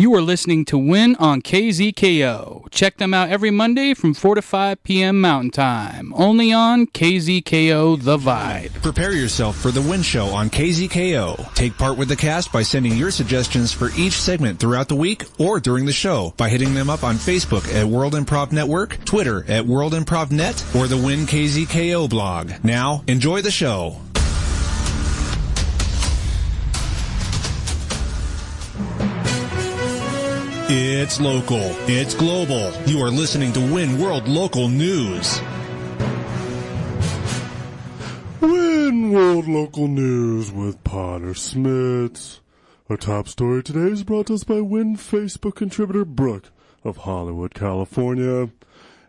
You are listening to Win on KZKO. Check them out every Monday from 4 to 5 p.m. Mountain Time. Only on KZKO The Vibe. Prepare yourself for the Win Show on KZKO. Take part with the cast by sending your suggestions for each segment throughout the week or during the show by hitting them up on Facebook at World Improv Network, Twitter at World Improv Net, or the Win KZKO blog. Now, enjoy the show. It's local. It's global. You are listening to Win World Local News. Win World Local News with Potter Smittss. Our top story today is brought to us by Win Facebook contributor Brooke of Hollywood, California.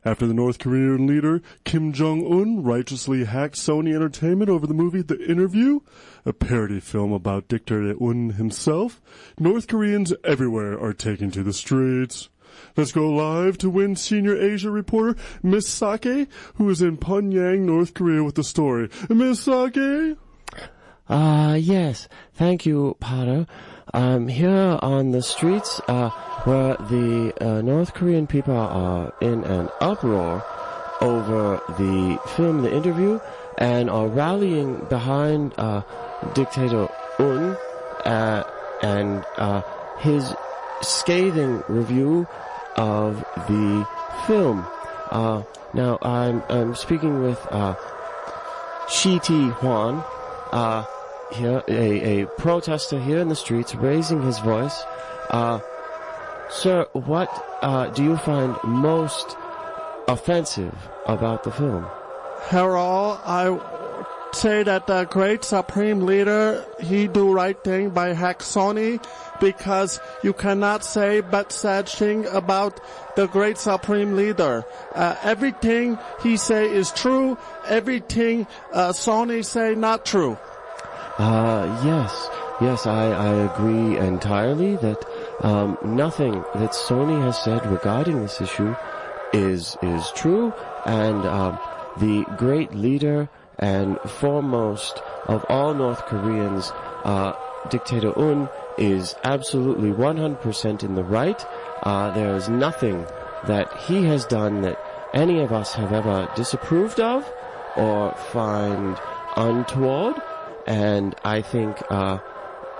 After the North Korean leader Kim Jong-un righteously hacked Sony Entertainment over the movie The Interview, a parody film about Dictator Un himself, North Koreans everywhere are taking to the streets. Let's go live to Win Senior Asia reporter Miss Sake, who is in Pyongyang, North Korea with the story. Miss Sake? Yes. Thank you, Potter. I'm here on the streets, where the North Korean people are in an uproar over the film The Interview and are rallying behind Dictator Un and his scathing review of the film. Now I'm speaking with Shi Ti Huan, here a protester here in the streets, raising his voice. Sir, what do you find most offensive about the film? Hello, I say that the great supreme leader, he do right thing by hack Sony, because you cannot say but sad thing about the great supreme leader. Everything he say is true, everything Sony say not true. Yes, I agree entirely that nothing that Sony has said regarding this issue is true, and the great leader and foremost of all North Koreans, Dictator Un, is absolutely 100% in the right. There is nothing that he has done that any of us have ever disapproved of or find untoward. And I think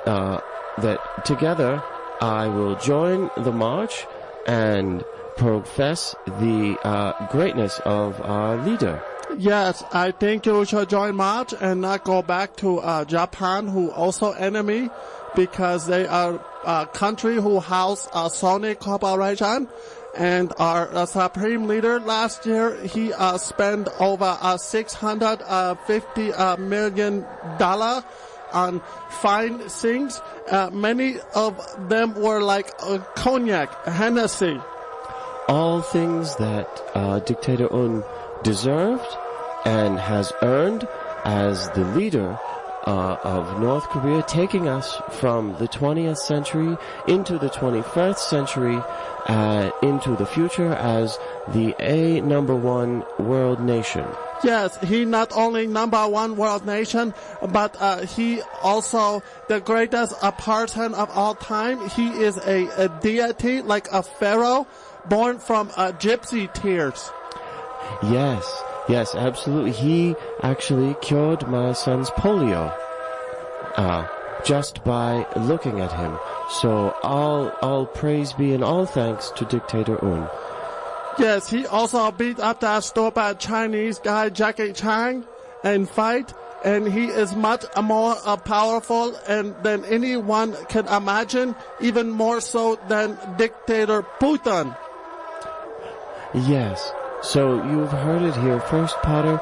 that together I will join the march and profess the greatness of our leader. Yes, I think you should join march and not go back to Japan, who also enemy, because they are a country who house a Sony Corporation. And our supreme leader last year, he spent over $650 million on fine things. Many of them were like cognac, Hennessy. All things that Dictator Un deserved and has earned as the leader of North Korea, taking us from the 20th century into the 21st century, into the future as the number one world nation. Yes, he not only number one world nation, but he also the greatest person of all time. He is a deity, like a pharaoh, born from gypsy tears. Yes, absolutely. He actually cured my son's polio, just by looking at him. So all praise be and all thanks to Dictator Un. Yes, he also beat up that stupid Chinese guy, Jackie Chan, and fight, and he is much more powerful than anyone can imagine, even more so than Dictator Putin. Yes. So you've heard it here first, Potter.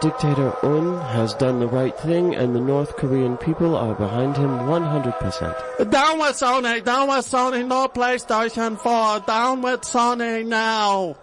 Dictator Un has done the right thing, and the North Korean people are behind him 100%. Down with Sony! Down with Sony! No PlayStation 4! Down with Sony now!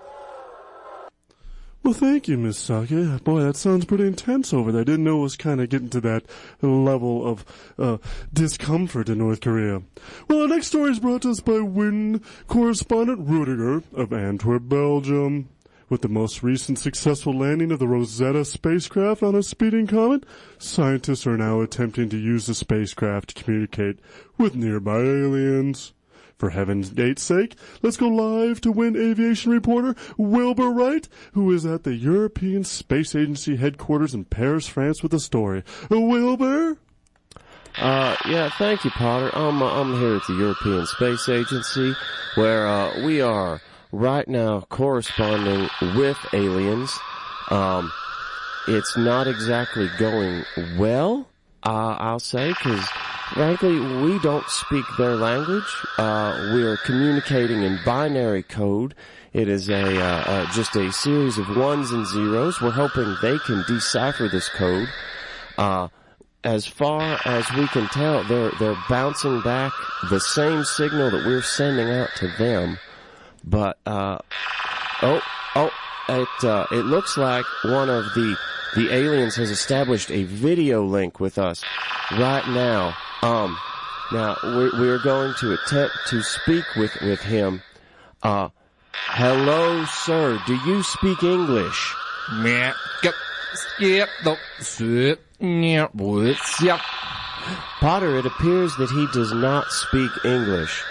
Well, thank you, Miss Sake. Boy, that sounds pretty intense over there. I didn't know it was kind of getting to that level of discomfort in North Korea. Well, our next story is brought to us by Win Correspondent Rudiger of Antwerp, Belgium. With the most recent successful landing of the Rosetta spacecraft on a speeding comet, scientists are now attempting to use the spacecraft to communicate with nearby aliens. For heaven's gate's sake, let's go live to Win aviation reporter Wilbur Wright, who is at the European Space Agency headquarters in Paris, France, with the story. Wilbur? Yeah, thank you, Potter. I'm here at the European Space Agency, where we are right now corresponding with aliens. It's not exactly going well, I'll say, because frankly, we don't speak their language. We are communicating in binary code. It is just a series of ones and zeros. We're hoping they can decipher this code. As far as we can tell, they're bouncing back the same signal that we're sending out to them. But it looks like one of the aliens has established a video link with us right now. Now we're going to attempt to speak with him. Hello, sir. Do you speak English? Potter, it appears that he does not speak English.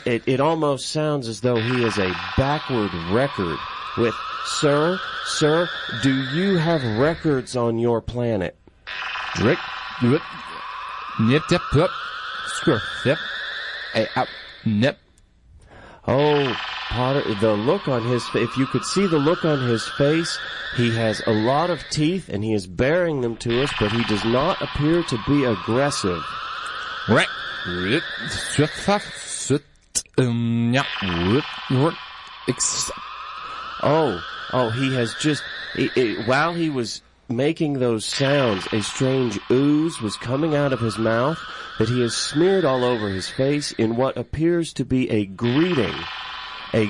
It almost sounds as though he is a backward record with, Sir, do you have records on your planet? Oh, Potter, the look on his face, if you could see the look on his face, he has a lot of teeth and he is baring them to us, but he does not appear to be aggressive. He has just, while he was making those sounds, a strange ooze was coming out of his mouth that he has smeared all over his face in what appears to be a greeting, a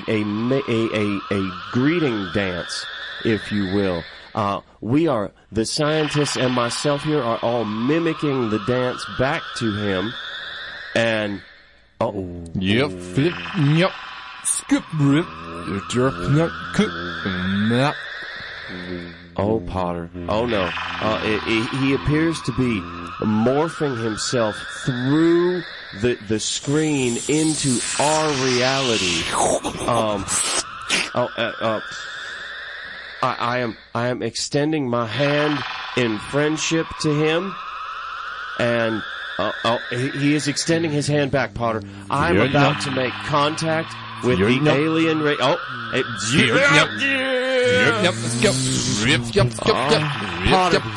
greeting dance, if you will. We are, the scientists and myself here are all mimicking the dance back to him, and Yep, flip, yep, scoop, rip, Oh, Potter. Oh, no. He appears to be morphing himself through the screen into our reality. I am extending my hand in friendship to him, and he is extending his hand back, Potter. I'm about to make contact with the alien race.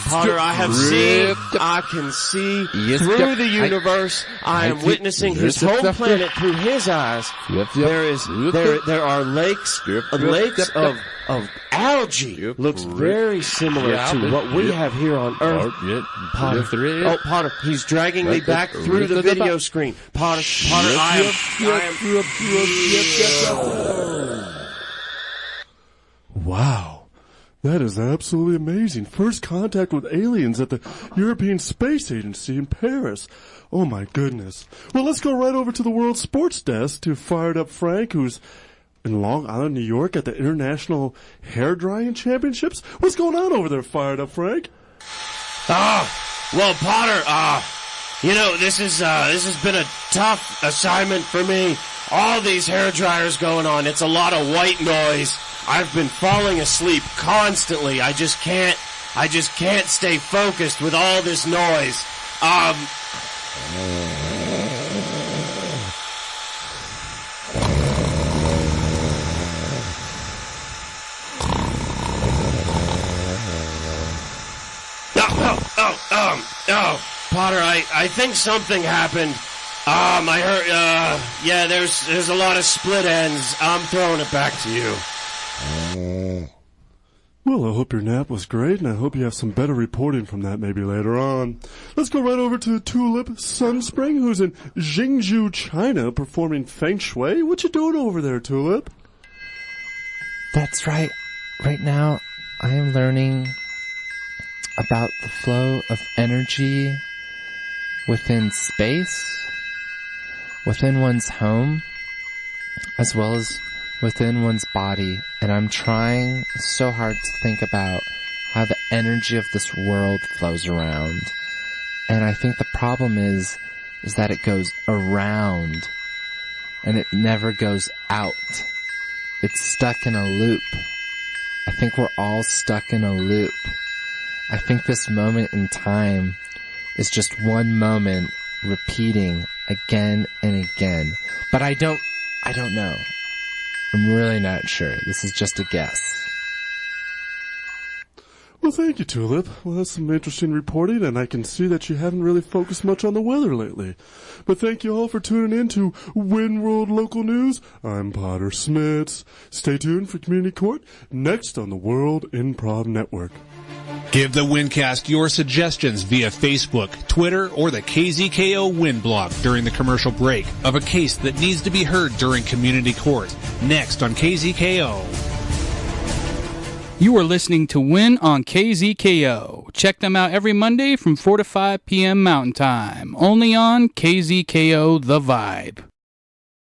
Potter, I have seen, I can see through the universe. I am witnessing his whole planet through his eyes. There are lakes of algae. Looks very similar to what we have here on Earth. Potter, he's dragging me back through the video screen. Potter, I am. Wow. That is absolutely amazing. First contact with aliens at the European Space Agency in Paris. Oh my goodness. Well, let's go right over to the World Sports Desk to Fired Up Frank, who's in Long Island, New York at the International Hair Drying Championships. What's going on over there, Fired Up Frank? Well, Potter, this has been a tough assignment for me. All these hair dryers going on. It's a lot of white noise. I've been falling asleep constantly. I just can't stay focused with all this noise. Potter, I think something happened. I heard, there's a lot of split ends. I'm throwing it back to you. Well, I hope your nap was great, and I hope you have some better reporting from that maybe later on. Let's go right over to Tulip Sunspring, who's in Jingzhou, China, performing Feng Shui. What you doing over there, Tulip? That's right. Right now, I am learning about the flow of energy within space, within one's home, as well as within one's body, and I'm trying so hard to think about how the energy of this world flows around. And I think the problem is that it goes around and it never goes out. It's stuck in a loop. I think we're all stuck in a loop. I think this moment in time is just one moment repeating again and again. But I don't know. I'm really not sure. This is just a guess. Well, thank you, Tulip. Well, that's some interesting reporting, and I can see that you haven't really focused much on the weather lately. But thank you all for tuning in to Win World Local News. I'm Potter Smittss. Stay tuned for Community Court next on the World Improv Network. Give the Wincast your suggestions via Facebook, Twitter, or the KZKO Win blog during the commercial break of a case that needs to be heard during Community Court. Next on KZKO. You are listening to Win on KZKO. Check them out every Monday from 4 to 5 p.m. Mountain Time. Only on KZKO The Vibe.